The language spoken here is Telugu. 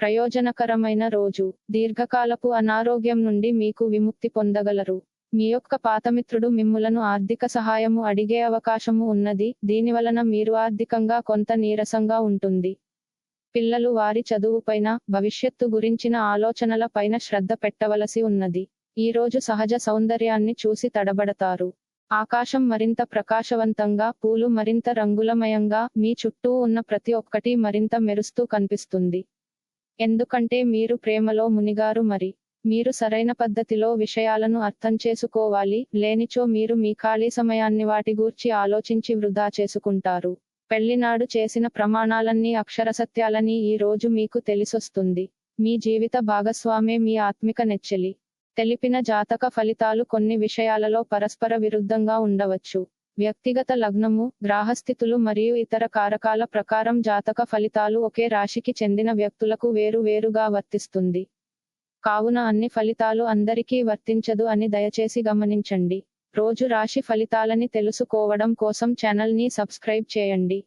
ప్రయోజనకరమైన రోజు. దీర్ఘకాలపు అనారోగ్యం నుండి మీకు విముక్తి పొందగలరు. మీ యొక్క పాతమిత్రుడు మిమ్ములను ఆర్థిక సహాయము అడిగే అవకాశము ఉన్నది, దీనివలన మీరు ఆర్థికంగా కొంత నీరసంగా ఉంటుంది. పిల్లలు వారి చదువుపైన, భవిష్యత్తు గురించిన ఆలోచనల పైన శ్రద్ధ పెట్టవలసి ఉన్నది. ఈ రోజు సహజ సౌందర్యాన్ని చూసి తడబడతారు. ఆకాశం మరింత ప్రకాశవంతంగా, పూలు మరింత రంగులమయంగా, మీ చుట్టూ ఉన్న ప్రతి ఒక్కటి మరింత మెరుస్తూ కనిపిస్తుంది. ఎందుకంటే మీరు ప్రేమలో మునిగారు మరి. మీరు సరైన పద్ధతిలో విషయాలను అర్థం చేసుకోవాలి, లేనిచో మీరు మీ ఖాళీ సమయాన్ని వాటి గూర్చి ఆలోచించి వృధా చేసుకుంటారు. పెళ్లినాడు చేసిన ప్రమాణాలన్నీ అక్షరసత్యాలని ఈ రోజు మీకు తెలిసొస్తుంది. మీ జీవిత భాగస్వామే మీ ఆత్మిక నెచ్చెలి. తెలిపిన జాతక ఫలితాలు కొన్ని విషయాలలో పరస్పర విరుద్ధంగా ఉండవచ్చు. వ్యక్తిగత లగ్నము, గ్రహస్థితులు మరియు ఇతర కారకాల ప్రకారం జాతక ఫలితాలు ఒకే రాశికి చెందిన వ్యక్తులకు వేరు వేరుగా వర్తిస్తుంది. కావున అన్ని ఫలితాలు అందరికీ వర్తించదు అని దయచేసి గమనించండి. రోజు రాశి ఫలితాలని తెలుసుకోవడం కోసం ఛానల్ ని సబ్స్క్రైబ్ చేయండి.